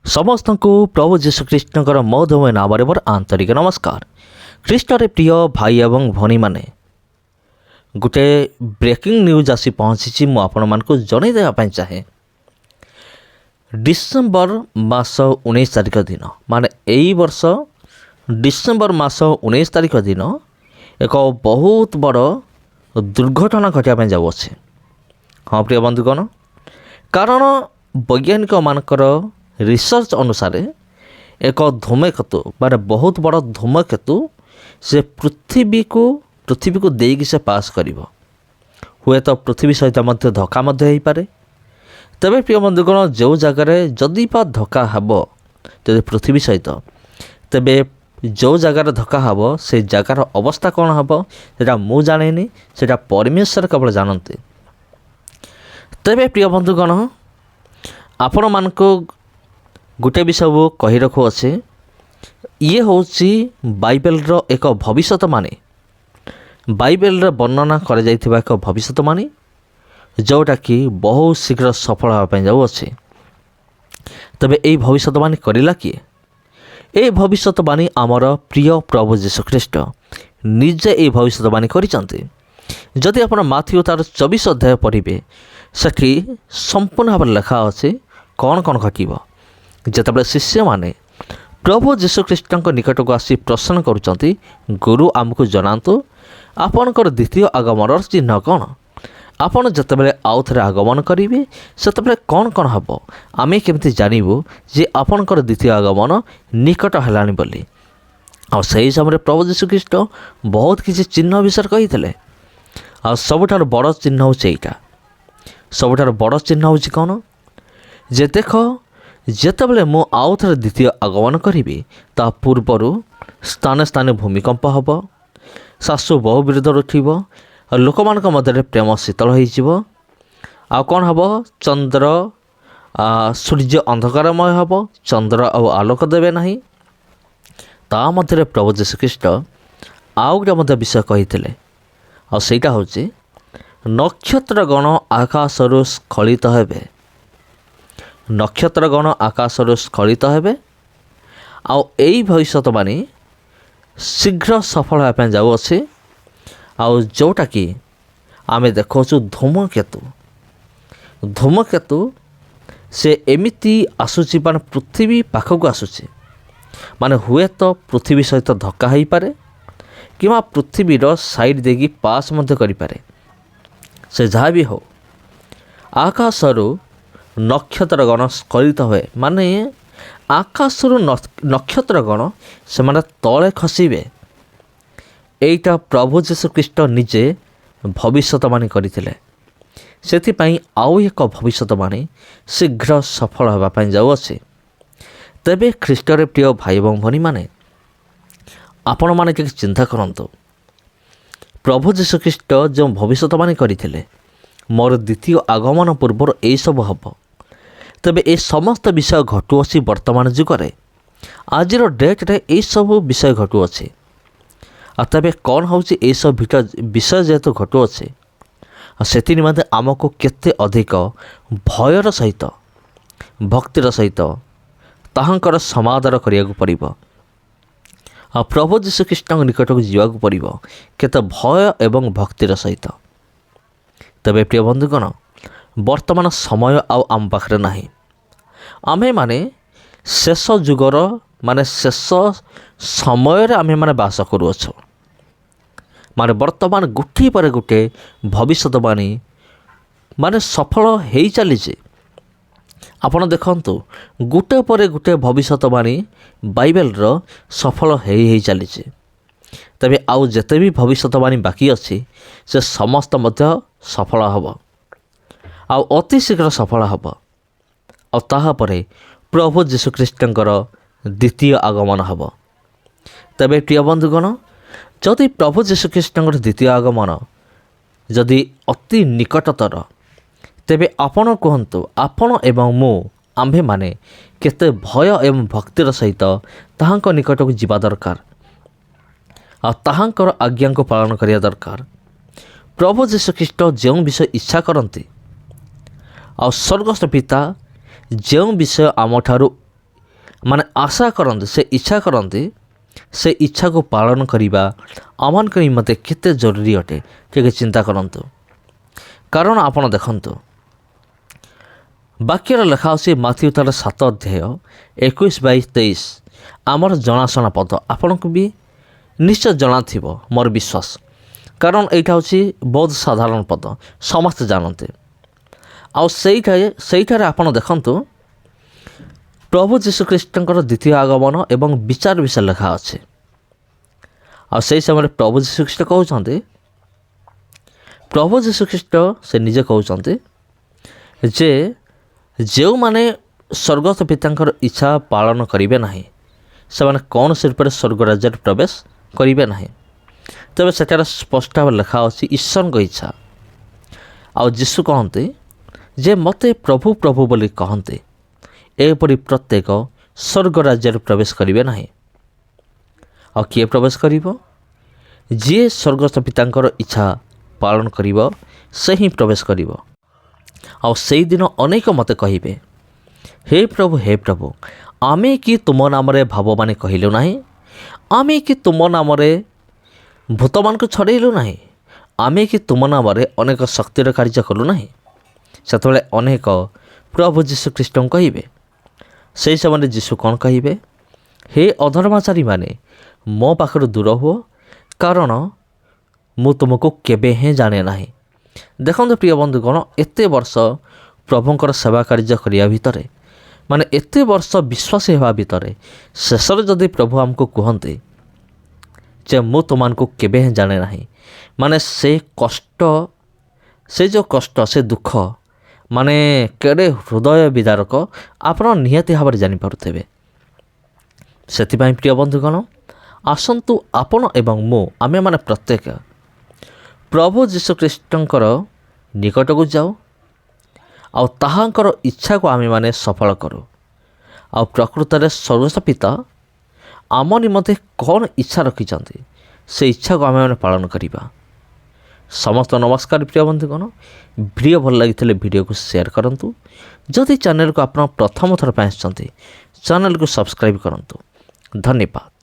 समस्त को प्रभु जीशुख्रीष्टर मौधमय नाम मोर आंतरिक नमस्कार। ख्रीष्टर प्रिय भाई एवं भनी माने गोटे ब्रेकिंग न्यूज आसी पहुँची मुझे जन देवाई चाहे। डिसेम्बर मास 19 तारिख दिन माने यही वर्ष डिसेम्बर मास 19 तारिख दिन एक बहुत बड़ दुर्घटना घटा जाऊँचे। हाँ प्रिय बंधुगण, कारण वैज्ञानिक मानकर रिसर्च अनुसार एक धूमकेतु माने बहुत बड़ धूमकेतु से पृथ्वी को देकी से पास करिवो। हुए तो पृथ्वी सहित मध्य धक्का मध्य हो पारे। तबे प्रिय बंधुगण, जो जगार जदि बा धक्का हेब जदि पृथ्वी सहित, तेबे जो जगार धक्का हेब से जगार अवस्था कौन हेब सेटा मु जानेनी, सेटा परमेश्वर केवल जानते। तेबे प्रिय बंधुगण, आपण मानको गोटे विषय कही रखु अच्छे। ये हूँ बाइबेलर एक भविष्यवाणी, बाइबेलर वर्णना कर एक भविष्यवाणी जोटा कि बहुत शीघ्र सफल होगापी जाऊँचे। तबे यही भविष्यवाणी करला किए? ये भविष्यवाणी आमर प्रिय प्रभु जीशु ख्रीष्ट निजे ये भविष्यवाणी करिसंते। जदि आप माथ्यू तार 24 अध्याय पढ़े सेठी संपूर्ण भाव लिखा अच्छे कौन कौन घटव। जितेबाला शिष्य माने प्रभु जीशुख्रीष्ट निकट को आसी प्रश्न करुँच, गुरु आमको जनातु आपणकर द्वितीय आगमन चिन्ह कौन? आपड़ जितेबाला आउ थे आगमन करेंगे से कौन कौन हम आमे केमती जानबू जे आपणकर द्वितीय आगमन निकट है बोली। आ सही समय प्रभु जीशुख्रीष्ट बहुत किसी चिन्ह विषय कही। आ सबुठार बड़ चिन्ह हूँ यहाँ, सबुठार बड़ चिन्ह हूँ कौन जे देख, जितेबाला मु आउ थे द्वितीय आगमन करी ता पूर्वर स्थाने स्थाने भूमिकंप हम, सासु बहु विरोध उठब, लोक मान मध्य प्रेम शीतल हो कौन हम, चंद्र सूर्य अंधकारमय हम, चंद्र आलोक देवे ना। ता मध्य प्रभु जीशुख्रीष्ट आउ गोटे विषय कही आईटा हूँ नक्षत्रगण आकाशरू स्खलित हेबे, नक्षत्रगण आकाशरू स्खलित हेबे। आई भविष्यवाणी शीघ्र सफल होगापी जाऊँचे। आउ जोटा कि आमे देखु धूमकेतु, धूमकेतु से एमिति आसूची माने पृथ्वी पाखक आसूची, माने हुए तो पृथ्वी सहित धक्का हो पारे कि पृथ्वीर साइड देकी पास मध्य करि पारे। से जहाँ भी हो आकाशरू नक्षत्रगण स्खलित हुए माने आकाशरू नक्षत्रगण से माने तले खसबे। एटा प्रभु जीशुख्रीष्ट निजे भविष्यवाणी करथिले। सेथिपाई आउ एक भविष्यवाणी शीघ्र सफल होगापी जाऊँचे। तेबे ख्रीष्टर प्रिय भाई एवं भनी माने आपण माने कि चिंता करंतु, प्रभु जीशुख्रीष्ट जो भविष्यवाणी करथिले मोर द्वितीय आगमन पूर्वर यही सब हम। तेबे ए समस्त विषय घटुअछि वर्तमान जुगरे, आजिर डेट्रे यही सब विषय घटुअछि। तेबे कौन हूँ ये सब विषय जेहेतु घटुअছে से निमंते आमको केते अधिक भयर सहित भक्तिर सहित ताहांकर समादर करिया पड़िबो। प्रभु जीशुख्रीष्ट निकट को जावाक पड़िबो केते भय एवं भक्तिर सहित। तबे प्रिय बंधुगण, वर्तमान समय आम पाखरे नाही। आमे माने शेष जुगर माने शेष समय आमे माने बास करूअछु। माने वर्तमान गोटे पर गोटे भविष्यवाणी माने सफल हो चली। आपण देखंतु गोटे पर गोटे भविष्यवाणी बाइबेलर सफल हो चली। तबे आउ जेते भी भविष्यवाणी बाकी अच्छी से समस्त मध्य सफल हम, आउ अति शीघ्र सफल हम। आतापरे प्रभु जीशुख्रीष्टर द्वितीय आगमन हम। तबे प्रिय बंधुगण, जदि प्रभु जीशुख्रीष्टर द्वितीय आगमन जदि अति निकटतर, तेबे आपण कहतु आपण एवं मु ଆମ୍ଭେମାନେ କେତେ ଭୟ ଏବଂ ଭକ୍ତିର ସହିତ ତାହାଙ୍କ ନିକଟକୁ ଯିବା ଦରକାର ଆଉ ତାହାଙ୍କର ଆଜ୍ଞାକୁ ପାଳନ କରିବା ଦରକାର। ପ୍ରଭୁ ଯୀଶୁଖ୍ରୀଷ୍ଟ ଯେଉଁ ବିଷୟ ଇଚ୍ଛା କରନ୍ତି ଆଉ ସ୍ୱର୍ଗସ୍ଥ ପିତା ଯେଉଁ ବିଷୟ ଆମଠାରୁ ଆଶା କରନ୍ତି, ସେ ଇଚ୍ଛା କରନ୍ତି, ସେ ଇଚ୍ଛାକୁ ପାଳନ କରିବା ଆମମାନଙ୍କ ନିମନ୍ତେ କେତେ ଜରୁରୀ ଅଟେ ଟିକେ ଚିନ୍ତା କରନ୍ତୁ। କାରଣ ଆପଣ ଦେଖନ୍ତୁ, ବାକ୍ୟର ଲେଖା ଅଛି ମାଥିଉ ତାର 7 ଅଧ୍ୟାୟ 21, 22, 23 ଆମର ଜଣାଶୁଣା ପଦ, ଆପଣଙ୍କୁ ବି ନିଶ୍ଚୟ ଜଣାଥିବ ମୋର ବିଶ୍ୱାସ। କାରଣ ଏଇଟା ହେଉଛି ବହୁତ ସାଧାରଣ ପଦ, ସମସ୍ତେ ଜାଣନ୍ତି। ଆଉ ସେଇଠାରେ ଆପଣ ଦେଖନ୍ତୁ ପ୍ରଭୁ ଯୀଶୁଖ୍ରୀଷ୍ଟଙ୍କର ଦ୍ୱିତୀୟ ଆଗମନ ଏବଂ ବିଚାର ବିଷୟ ଲେଖା ଅଛି। ଆଉ ସେହି ସମୟରେ ପ୍ରଭୁ ଯୀଶୁଖ୍ରୀଷ୍ଟ କହୁଛନ୍ତି, ପ୍ରଭୁ ଯୀଶୁଖ୍ରୀଷ୍ଟ ସେ ନିଜେ କହୁଛନ୍ତି ଯେ ଯେଉଁମାନେ ସ୍ୱର୍ଗସ୍ଥ ପିତାଙ୍କର ଇଚ୍ଛା ପାଳନ କରିବେ ନାହିଁ ସେମାନେ କୌଣସି ରୂପରେ ସ୍ୱର୍ଗ ରାଜ୍ୟରେ ପ୍ରବେଶ କରିବେ ନାହିଁ। ତେବେ ସେଠାରେ ସ୍ପଷ୍ଟ ଭାବରେ ଲେଖା ଅଛି ଈଶ୍ୱରଙ୍କ ଇଚ୍ଛା। ଆଉ ଯୀଶୁ କହନ୍ତି ଯେ ମୋତେ ପ୍ରଭୁ ପ୍ରଭୁ ବୋଲି କହନ୍ତି, ଏପରି ପ୍ରତ୍ୟେକ ସ୍ୱର୍ଗ ରାଜ୍ୟରେ ପ୍ରବେଶ କରିବେ ନାହିଁ। ଆଉ କିଏ ପ୍ରବେଶ କରିବ? ଯିଏ ସ୍ୱର୍ଗସ୍ଥ ପିତାଙ୍କର ଇଚ୍ଛା ପାଳନ କରିବ ସେ ହିଁ ପ୍ରବେଶ କରିବ। ଆଉ ସେଇଦିନ ଅନେକ ମୋତେ କହିବେ, ହେ ପ୍ରଭୁ ଆମେ କି ତୁମ ନାମରେ ଭାବବାଣୀ କହିଲୁ ନାହିଁ? ଆମେ କି ତୁମ ନାମରେ ଭୂତମାନଙ୍କୁ ଛଡ଼େଇଲୁ ନାହିଁ? ଆମେ କି ତୁମ ନାମରେ ଅନେକ ଶକ୍ତିର କାର୍ଯ୍ୟ କଲୁ ନାହିଁ? ସେତେବେଳେ ଅନେକ ପ୍ରଭୁ ଯୀଶୁଖ୍ରୀଷ୍ଟଙ୍କୁ କହିବେ। ସେହି ସମୟରେ ଯୀଶୁ କ'ଣ କହିବେ? ହେ ଅଧର୍ମାଚାରୀମାନେ ମୋ ପାଖରୁ ଦୂର ହୁଅ, କାରଣ ମୁଁ ତୁମକୁ କେବେ ହିଁ ଜାଣେ ନାହିଁ। ଦେଖନ୍ତୁ ପ୍ରିୟ ବନ୍ଧୁଗଣ, ଏତେ ବର୍ଷ ପ୍ରଭୁଙ୍କର ସେବା କାର୍ଯ୍ୟ କରିବା ଭିତରେ, ଏତେ ବର୍ଷ ବିଶ୍ୱାସୀ ହେବା ଭିତରେ ଶେଷରେ ଯଦି ପ୍ରଭୁ ଆମକୁ କୁହନ୍ତି ଯେ ମୁଁ ତୁମମାନଙ୍କୁ କେବେ ହିଁ ଜାଣେ ନାହିଁ, ସେ କଷ୍ଟ, ସେ ଯେଉଁ କଷ୍ଟ, ସେ ଦୁଃଖ କେଡ଼େ ହୃଦୟ ବିଦାରକ ଆପଣ ନିହାତି ଭାବରେ ଜାଣିପାରୁଥିବେ। ସେଥିପାଇଁ ପ୍ରିୟ ବନ୍ଧୁଗଣ, ଆସନ୍ତୁ ଆପଣ ଏବଂ ମୁଁ ଆମେମାନେ ପ୍ରତ୍ୟେକ ପ୍ରଭୁ ଯୀଶୁଖ୍ରୀଷ୍ଟଙ୍କର ନିକଟକୁ ଯାଉ ଆଉ ତାହାଙ୍କର ଇଚ୍ଛାକୁ ଆମେମାନେ ସଫଳ କରୁ। ଆଉ ପ୍ରକୃତରେ ସ୍ୱର୍ଗସ୍ଥ ପିତା ଆମ ନିମନ୍ତେ କ'ଣ ଇଚ୍ଛା ରଖିଛନ୍ତି ସେ ଇଚ୍ଛାକୁ ଆମେମାନେ ପାଳନ କରିବା। ସମସ୍ତ ନମସ୍କାର ପ୍ରିୟ ବନ୍ଧୁଗଣ, ଭିଡ଼ିଓ ଭଲ ଲାଗିଥିଲେ ଭିଡ଼ିଓକୁ ସେୟାର କରନ୍ତୁ। ଯଦି ଚ୍ୟାନେଲକୁ ଆପଣ ପ୍ରଥମ ଥର ପାଇଁ ଆସିଛନ୍ତି ଚ୍ୟାନେଲକୁ ସବସ୍କ୍ରାଇବ୍ କରନ୍ତୁ। ଧନ୍ୟବାଦ।